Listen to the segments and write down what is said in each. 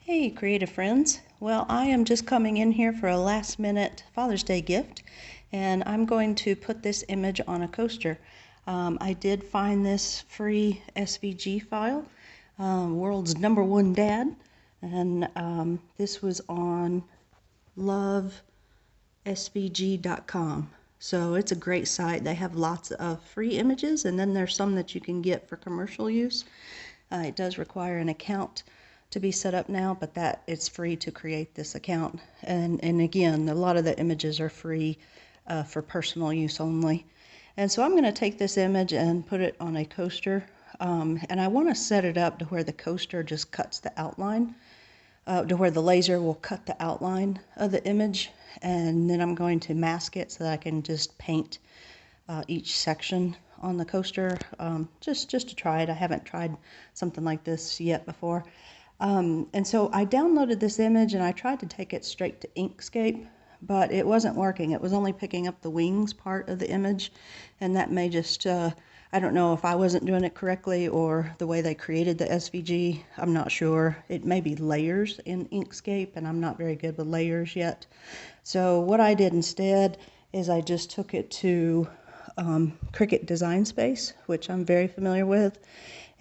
Hey, creative friends. Well, I am just coming in here for a last minute Father's Day gift, and I'm going to put this image on a coaster. I did find this free SVG file, World's #1 Dad, and this was on lovesvg.com. So it's a great site. They have lots of free images, and then there's some that you can get for commercial use. It does require an account to be set up now, but that it's free to create this account. And again, a lot of the images are free for personal use only. And so I'm going to take this image and put it on a coaster. And I want to set it up to where the coaster just cuts the outline, to where the laser will cut the outline of the image. And then I'm going to mask it so that I can just paint each section on the coaster, just to try it. I haven't tried something like this yet before. And so I downloaded this image and I tried to take it straight to Inkscape, but it wasn't working. It was only picking up the wings part of the image, and that may just, I don't know if I wasn't doing it correctly or the way they created the SVG. I'm not sure. It may be layers in Inkscape, and I'm not very good with layers yet. So what I did instead is I just took it to Cricut Design Space, which I'm very familiar with,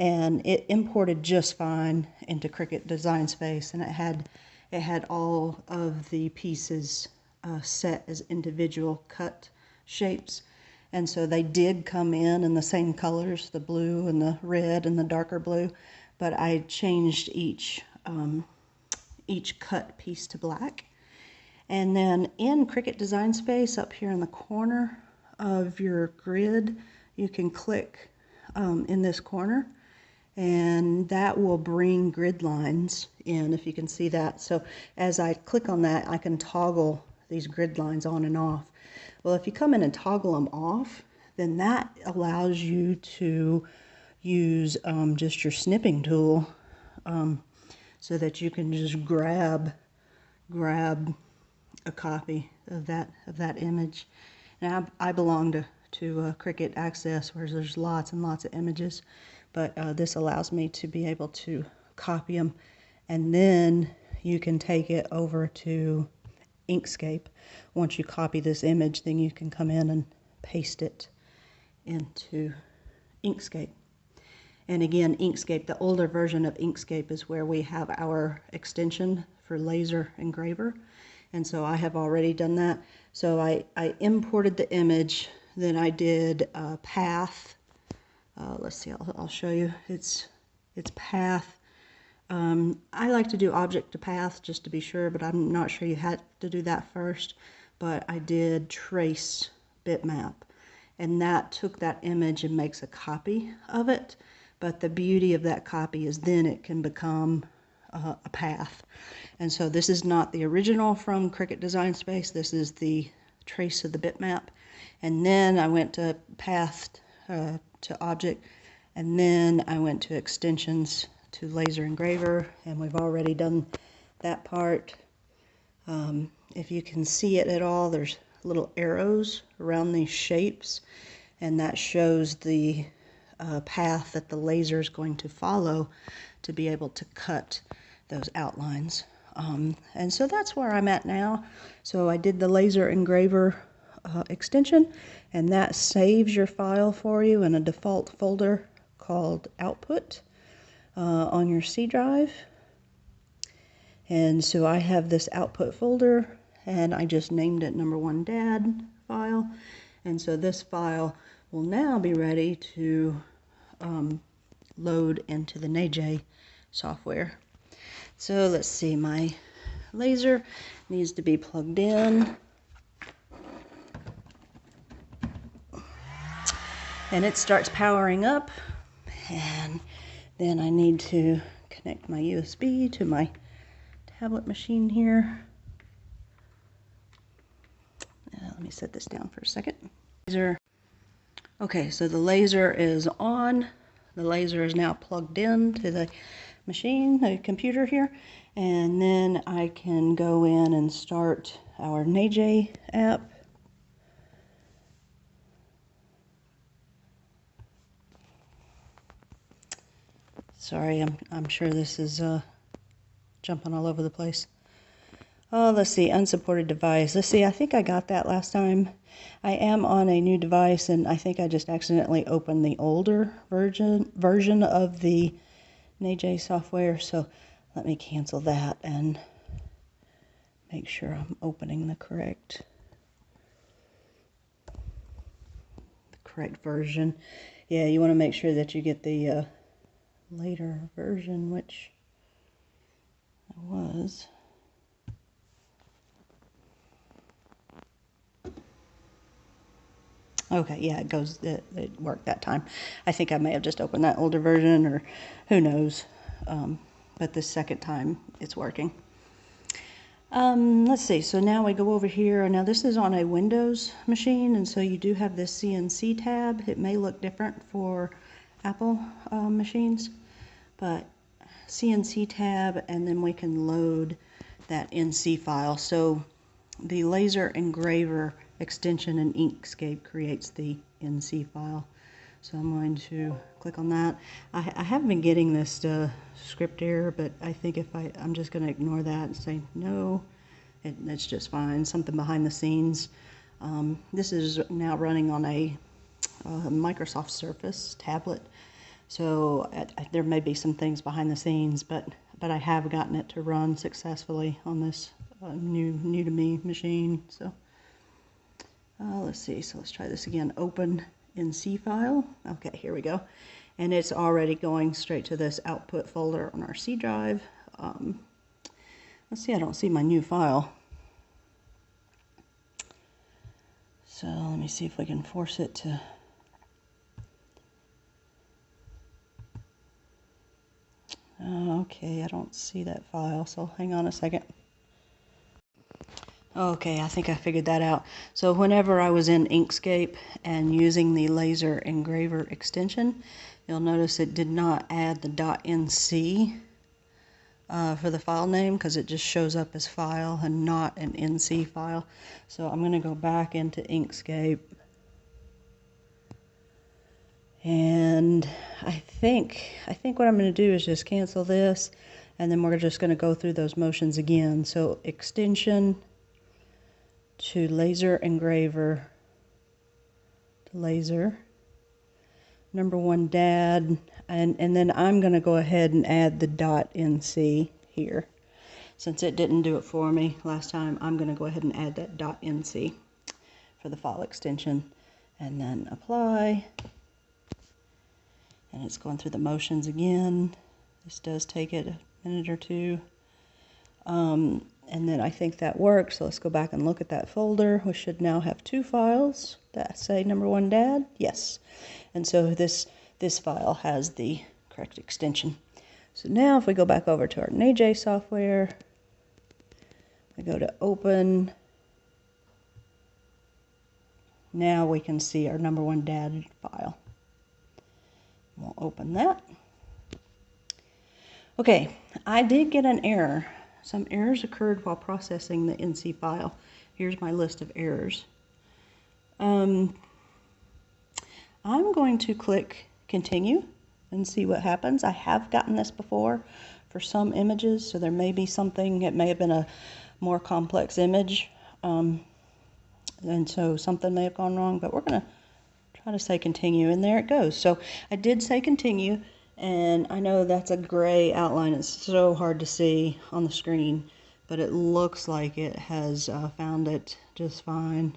and it imported just fine into Cricut Design Space, and it had all of the pieces set as individual cut shapes. And so they did come in the same colors, the blue and the red and the darker blue, but I changed each cut piece to black. And then in Cricut Design Space, up here in the corner of your grid, you can click in this corner, and that will bring grid lines in, if you can see that. So as I click on that, I can toggle these grid lines on and off. Well, if you come in and toggle them off, then that allows you to use just your snipping tool, so that you can just grab a copy of that image. Now I belong to Cricut Access, where there's lots and lots of images, but this allows me to be able to copy them, and then you can take it over to Inkscape. Once you copy this image, then you can come in and paste it into Inkscape. And again, Inkscape, the older version of Inkscape, is where we have our extension for Laser Engraver. And so I have already done that. So I imported the image, then I did path. Let's see, I'll show you. It's path. I like to do object to path just to be sure, but I'm not sure you had to do that first. But I did trace bitmap, and that took that image and makes a copy of it. But the beauty of that copy is then it can become a path. And so this is not the original from Cricut Design Space. This is the trace of the bitmap. And then I went to path to object, and then I went to extensions to Laser Engraver, and we've already done that part. If you can see it at all, there's little arrows around these shapes, and that shows the path that the laser is going to follow to be able to cut those outlines. And so that's where I'm at now. So I did the Laser Engraver extension, and that saves your file for you in a default folder called Output on your C drive. And so I have this output folder, and I just named it #1 Dad file. And so this file will now be ready to load into the NAJ software. So let's see, my laser needs to be plugged in. And it starts powering up, and then I need to connect my USB to my tablet machine here. Let me set this down for a second. Okay, so the laser is on. The laser is now plugged in to the machine, the computer here, and then I can go in and start our NAJ app. Sorry, I'm sure this is jumping all over the place. Oh, let's see, unsupported device. Let's see, I think I got that last time. I am on a new device, and I think I just accidentally opened the older version of the NAJ software. So let me cancel that and make sure I'm opening the correct version. Yeah, you want to make sure that you get the later version, which I was. Okay, yeah, it worked that time. I think I may have just opened that older version, or who knows. But this second time, it's working. Let's see, so now we go over here. Now this is on a Windows machine, and so you do have this CNC tab. It may look different for Apple machines, but CNC tab, and then we can load that NC file. So the laser engraver extension in Inkscape creates the NC file. So I'm going to click on that. I have been getting this script error, but I think if I'm just going to ignore that and say no, it's just fine. Something behind the scenes. This is now running on a Microsoft Surface tablet, so there may be some things behind the scenes, but I have gotten it to run successfully on this new to me machine. So let's see, so let's try this again. Open NC file. Okay, here we go, and it's already going straight to this output folder on our C drive. Let's see, I don't see my new file, so let me see if we can force it to. Okay, I don't see that file, so hang on a second. Okay, I think I figured that out. So whenever I was in Inkscape and using the laser engraver extension, you'll notice it did not add the .nc for the file name, because it just shows up as file and not an NC file. So I'm going to go back into Inkscape, and I think what I'm going to do is just cancel this, and then we're just going to go through those motions again. So extension to laser engraver to laser, number 1 DAD, and then I'm going to go ahead and add the .nc here. Since it didn't do it for me last time, I'm going to go ahead and add that .nc for the file extension, and then apply. And it's going through the motions again. This does take it a minute or two. And then I think that works. So let's go back and look at that folder. We should now have 2 files that say number 1 DAD. Yes. And so this file has the correct extension. So now if we go back over to our NAJ software, we go to open. Now we can see our number 1 DAD file. We'll open that. Okay, I did get an error. Some errors occurred while processing the NC file. Here's my list of errors. I'm going to click continue and see what happens. I have gotten this before for some images, so there may be something. It may have been a more complex image, and so something may have gone wrong, but we're going to try to say continue, and there it goes. So I did say continue, and I know that's a gray outline. It's so hard to see on the screen, but it looks like it has found it just fine.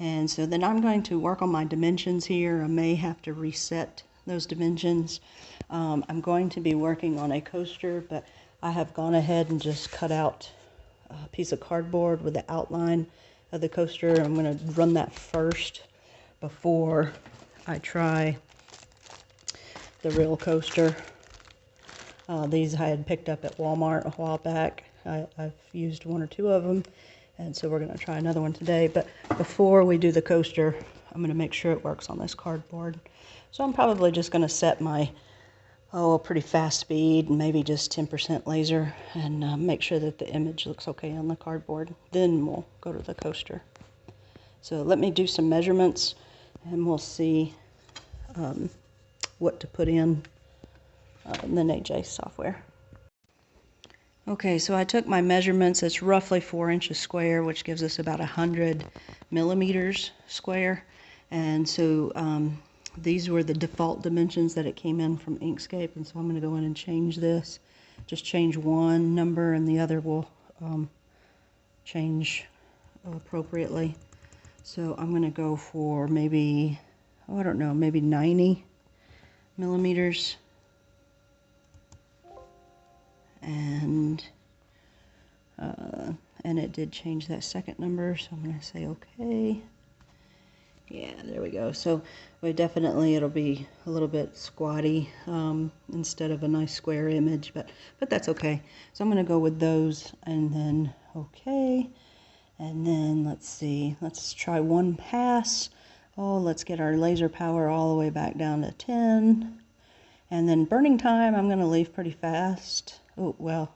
And so then I'm going to work on my dimensions here. I may have to reset those dimensions. I'm going to be working on a coaster, but I have gone ahead and just cut out a piece of cardboard with the outline of the coaster. I'm going to run that first before I try the real coaster. These I had picked up at Walmart a while back. I've used 1 or 2 of them, and so we're going to try another one today. But before we do the coaster, I'm going to make sure it works on this cardboard. So I'm probably just going to set my pretty fast speed, and maybe just 10% laser, and make sure that the image looks okay on the cardboard. Then we'll go to the coaster. So let me do some measurements, and we'll see what to put in the NAJ software. Okay, so I took my measurements. It's roughly 4 inches square, which gives us about 100 millimeters square. And so these were the default dimensions that it came in from Inkscape. And so I'm going to go in and change this. Just change one number and the other will change appropriately. So I'm going to go for maybe, oh, I don't know, maybe 90 millimeters. And it did change that second number, so I'm going to say okay. Yeah, there we go. So it'll be a little bit squatty instead of a nice square image, but that's okay. So I'm going to go with those and then okay. And then let's see, let's try one pass. Oh, let's get our laser power all the way back down to 10. And then burning time, I'm going to leave pretty fast. Oh, well,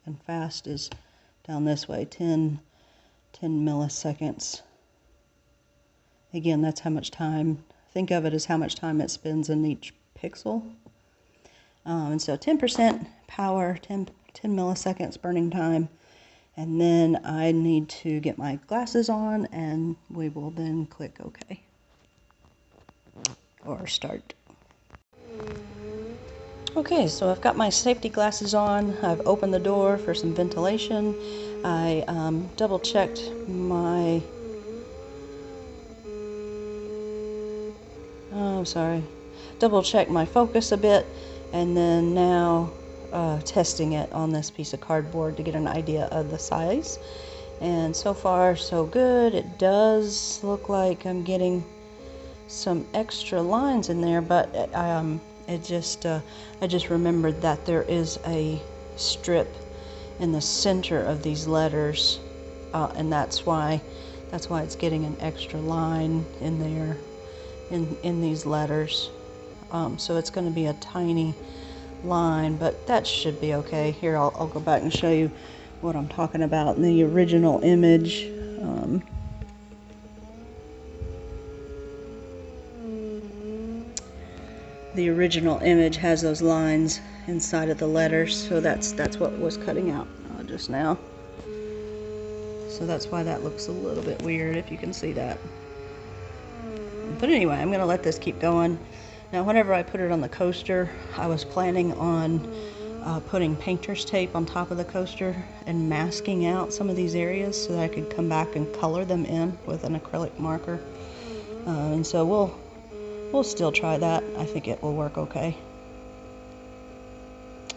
and fast is down this way, 10 milliseconds. Again, that's how much time, think of it as how much time it spends in each pixel. And so 10% power, 10 milliseconds burning time. And then I need to get my glasses on and we will then click OK. Or start. Okay, so I've got my safety glasses on. I've opened the door for some ventilation. I double-checked my... double-checked my focus a bit, and then now testing it on this piece of cardboard to get an idea of the size. And so far, so good. It does look like I'm getting some extra lines in there, but I just remembered that there is a strip in the center of these letters, and that's why it's getting an extra line in there in these letters. So it's going to be a tiny line, but that should be okay. Here, I'll go back and show you what I'm talking about in the original image. The original image has those lines inside of the letters, so that's what was cutting out just now. So that's why that looks a little bit weird, if you can see that. But anyway, I'm going to let this keep going. Now, whenever I put it on the coaster, I was planning on putting painter's tape on top of the coaster and masking out some of these areas so that I could come back and color them in with an acrylic marker. And so we'll still try that. I think it will work okay.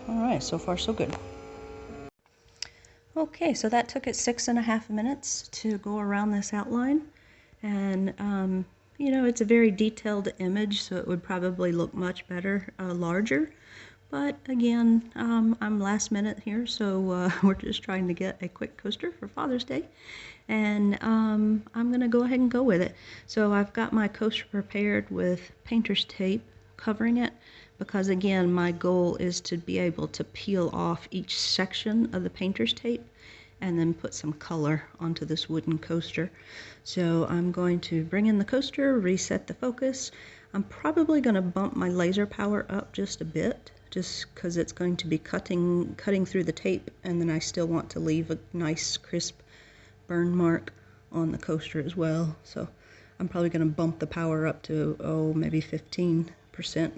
All right, so far so good. Okay, so that took it 6.5 minutes to go around this outline. And, you know, it's a very detailed image, so it would probably look much better larger. But again, I'm last minute here, so we're just trying to get a quick coaster for Father's Day. And I'm going to go ahead and go with it. So I've got my coaster prepared with painter's tape covering it, because again, my goal is to be able to peel off each section of the painter's tape and then put some color onto this wooden coaster. So I'm going to bring in the coaster, reset the focus. I'm probably going to bump my laser power up just a bit, just because it's going to be cutting through the tape, and then I still want to leave a nice crisp burn mark on the coaster as well. So I'm probably going to bump the power up to, maybe 15%.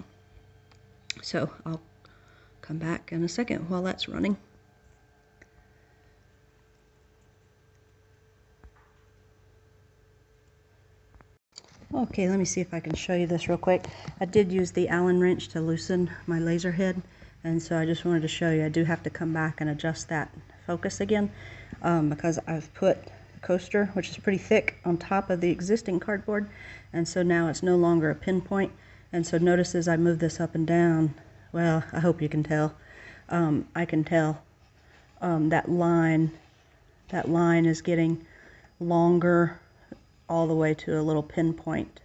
So I'll come back in a second while that's running. Okay, let me see if I can show you this real quick. I did use the Allen wrench to loosen my laser head, and so I just wanted to show you I do have to come back and adjust that focus again, because I've put the coaster, which is pretty thick, on top of the existing cardboard, and so now it's no longer a pinpoint. And so notice as I move this up and down, well, I hope you can tell, I can tell that line is getting longer all the way to a little pinpoint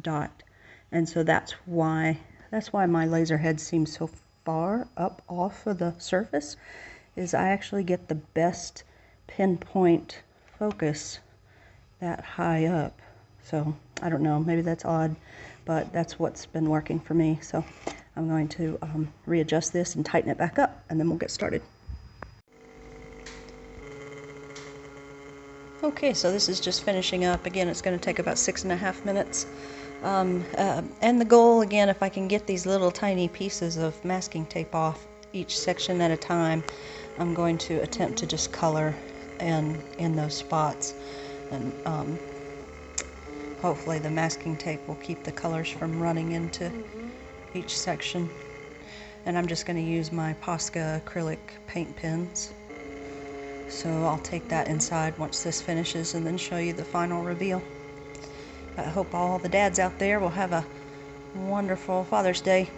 dot. And so that's why my laser head seems so far up off of the surface, is I actually get the best pinpoint focus that high up. So I don't know, maybe that's odd, but that's what's been working for me. So I'm going to readjust this and tighten it back up, and then we'll get started. Okay, so this is just finishing up. Again, it's going to take about 6.5 minutes. And the goal, again, if I can get these little tiny pieces of masking tape off each section at a time, I'm going to attempt to just color in those spots. And hopefully the masking tape will keep the colors from running into each section. And I'm just going to use my Posca acrylic paint pens. So I'll take that inside once this finishes and then show you the final reveal. I hope all the dads out there will have a wonderful Father's Day.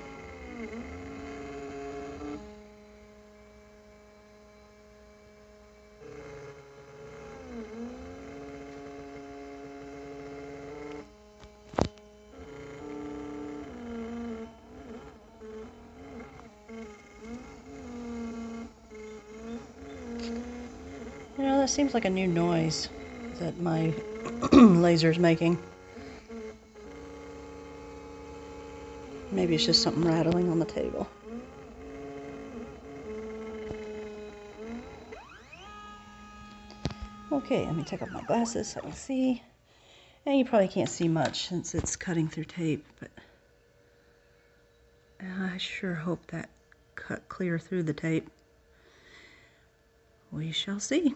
You know, that seems like a new noise that my laser's making. Maybe it's just something rattling on the table. Okay, let me take off my glasses so I can see. And you probably can't see much since it's cutting through tape, but I sure hope that cut clear through the tape. We shall see.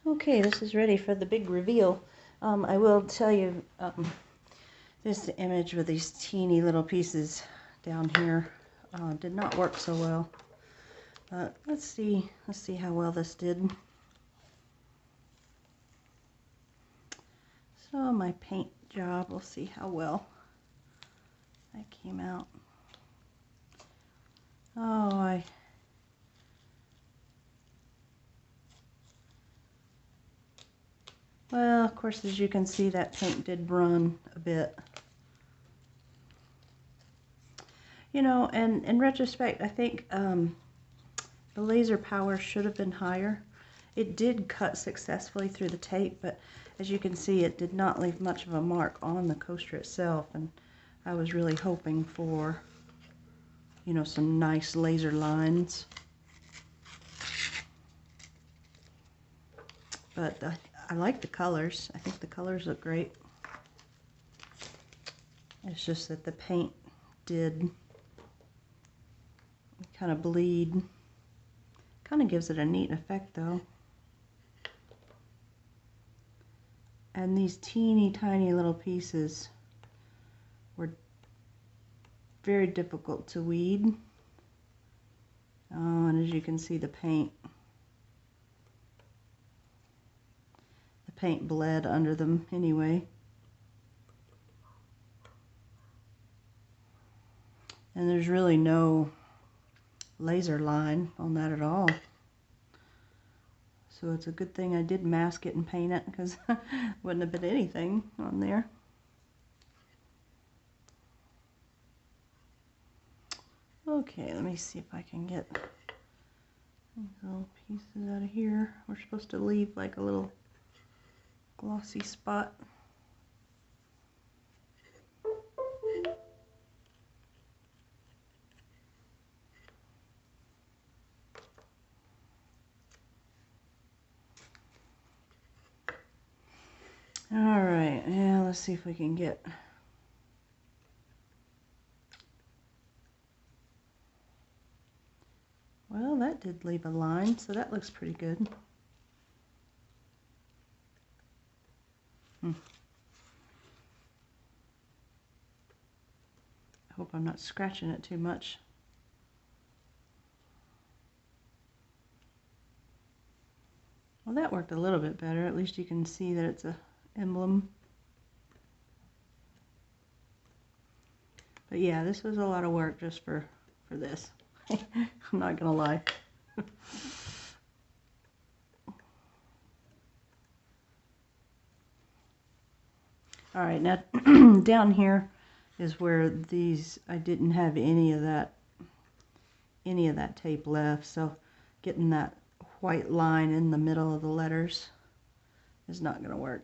Okay, this is ready for the big reveal. I will tell you, this image with these teeny little pieces down here did not work so well. Let's see how well this did. So my paint job, we'll see how well that came out. Oh, well, of course, as you can see, that paint did run a bit. You know, and in retrospect, I think the laser power should have been higher. It did cut successfully through the tape, but as you can see, it did not leave much of a mark on the coaster itself, and I was really hoping for, you know, some nice laser lines. But I like the colors. I think the colors look great. It's just that the paint did kind of bleed. Kind of gives it a neat effect though. And these teeny tiny little pieces were very difficult to weed. Oh, and as you can see, the paint bled under them anyway. And there's really no laser line on that at all. So it's a good thing I did mask it and paint it, because wouldn't have been anything on there. Okay, let me see if I can get these little pieces out of here. We're supposed to leave like a little glossy spot. All right, yeah, let's see if we can get. Well, that did leave a line, so that looks pretty good. I hope I'm not scratching it too much. Well, that worked a little bit better. At least you can see that it's a emblem. But yeah, this was a lot of work just for this. I'm not gonna lie. All right, now down here is where these, I didn't have any of that tape left, so getting that white line in the middle of the letters is not going to work.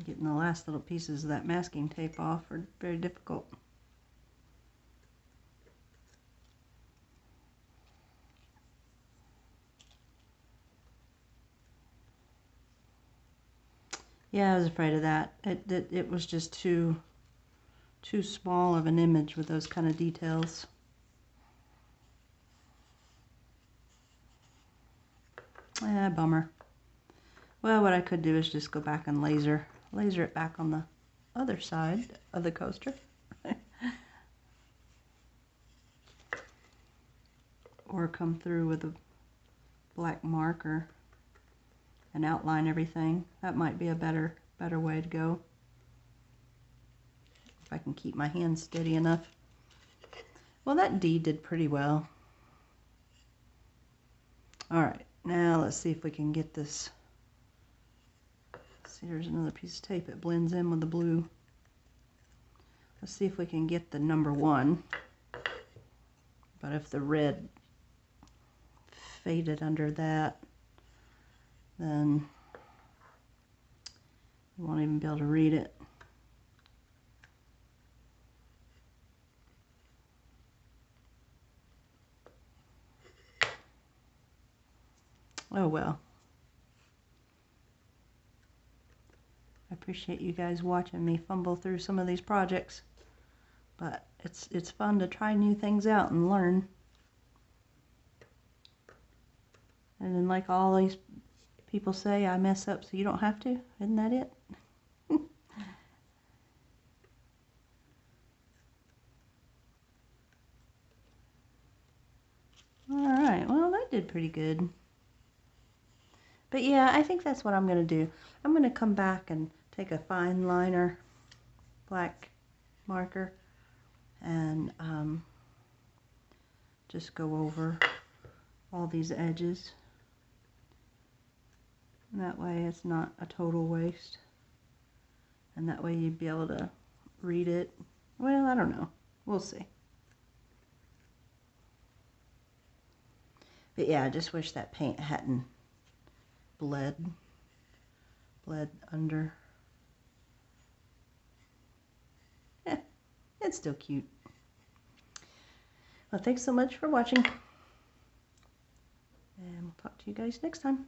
Getting the last little pieces of that masking tape off are very difficult. Yeah, I was afraid of that. It was just too small of an image with those kind of details. Bummer. Well, what I could do is just go back and laser it back on the other side of the coaster. Or come through with a black marker and outline everything. That might be a better way to go. If I can keep my hand steady enough. Well, that D did pretty well. All right, now let's see if we can get this. See, there's another piece of tape. It blends in with the blue. Let's see if we can get the number 1. But if the red faded under that, then you won't even be able to read it. Oh well. I appreciate you guys watching me fumble through some of these projects, but it's fun to try new things out and learn. And then, like all these people say, I mess up so you don't have to. Isn't that it? Alright, well that did pretty good. But yeah, I think that's what I'm going to do. I'm going to come back and take a fine liner, black marker, and just go over all these edges. And that way it's not a total waste. And that way you'd be able to read it. Well, I don't know. We'll see. But yeah, I just wish that paint hadn't bled under. It's still cute. Well, thanks so much for watching. And we'll talk to you guys next time.